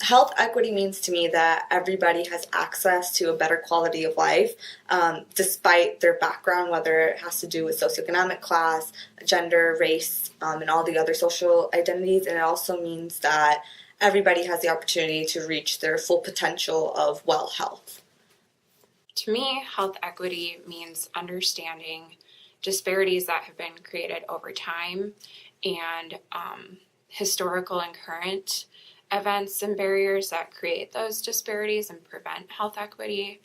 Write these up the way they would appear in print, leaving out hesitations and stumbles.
Health equity means to me that everybody has access to a better quality of life, despite their background, whether it has to do with socioeconomic class, gender, race, and all the other social identities. And it also means that everybody has the opportunity to reach their full potential of well health. To me, health equity means understanding disparities that have been created over time and historical and current events and barriers that create those disparities and prevent health equity,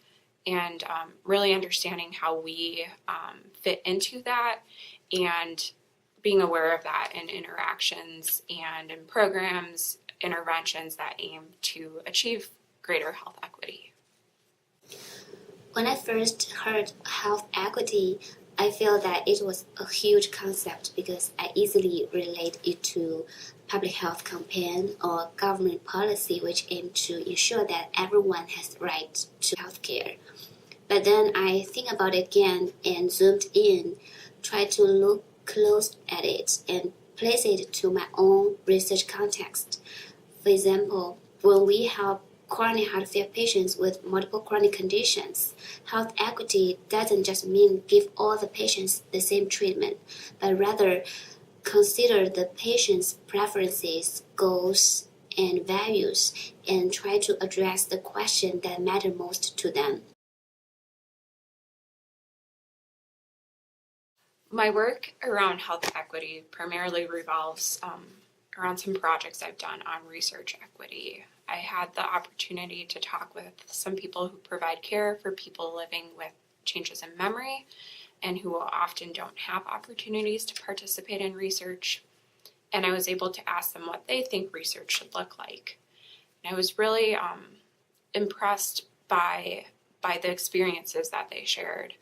and really understanding how we fit into that and being aware of that in interactions and in programs, interventions that aim to achieve greater health equity. When I first heard health equity, I feel that it was a huge concept because I easily relate it to public health campaign or government policy which aim to ensure that everyone has the right to health care. But then I think about it again and zoomed in, tried to look close at it and place it to my own research context. For example, when we help chronic heart failure patients with multiple chronic conditions, health equity doesn't just mean give all the patients the same treatment, but rather consider the patient's preferences, goals, and values, and try to address the questions that matter most to them. My work around health equity primarily revolves around some projects I've done on research equity. I had the opportunity to talk with some people who provide care for people living with changes in memory and who often don't have opportunities to participate in research. And I was able to ask them what they think research should look like. And I was really impressed by the experiences that they shared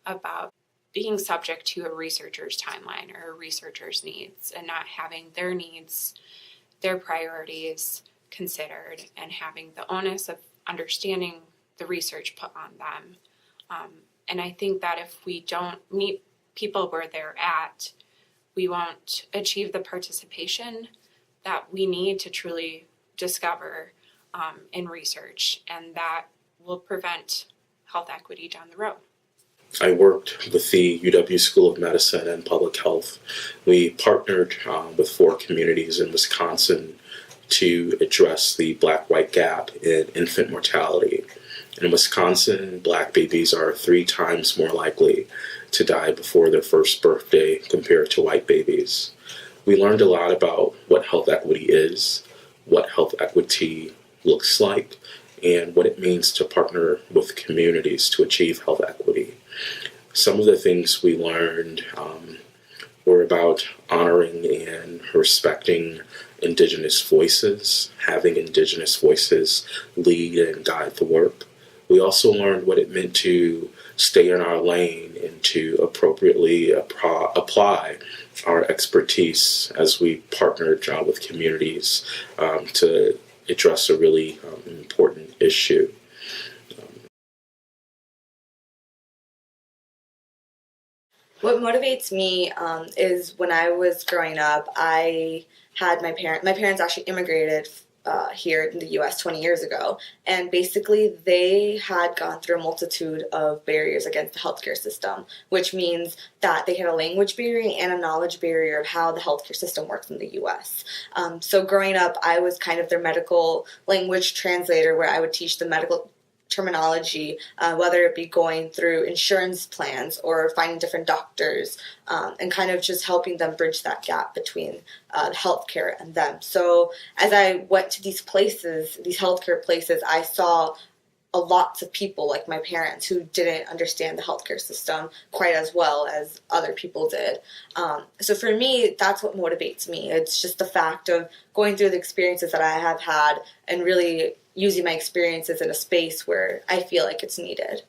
about being subject to a researcher's timeline or a researcher's needs and not having their needs, their priorities considered, and having the onus of understanding the research put on them. And I think that if we don't meet people where they're at, we won't achieve the participation that we need to truly discover in research, and that will prevent health equity down the road. I worked with the UW School of Medicine and Public Health. We partnered with 4 communities in Wisconsin to address the black-white gap in infant mortality. In Wisconsin, black babies are 3 times more likely to die before their first birthday compared to white babies. We learned a lot about what health equity is, what health equity looks like, and what it means to partner with communities to achieve health equity. Some of the things we learned were about honoring and respecting Indigenous voices, having Indigenous voices lead and guide the work. We also learned what it meant to stay in our lane and to appropriately apply our expertise as we partnered with communities to address a really important issue. What motivates me is when I was growing up, I had my parents actually immigrated here in the US 20 years ago, and basically they had gone through a multitude of barriers against the healthcare system, which means that they had a language barrier and a knowledge barrier of how the healthcare system works in the US. So growing up, I was kind of their medical language translator, where I would teach the medical terminology, whether it be going through insurance plans or finding different doctors, and kind of just helping them bridge that gap between healthcare and them. So as I went to these places, these healthcare places, I saw lots of people like my parents who didn't understand the healthcare system quite as well as other people did. So for me, that's what motivates me. It's just the fact of going through the experiences that I have had and really using my experiences in a space where I feel like it's needed.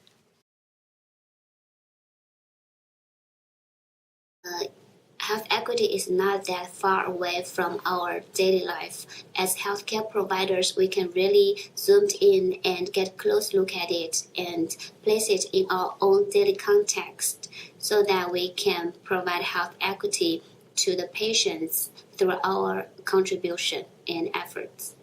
Health equity is not that far away from our daily life. As healthcare providers, we can really zoom in and get a close look at it and place it in our own daily context so that we can provide health equity to the patients through our contribution and efforts.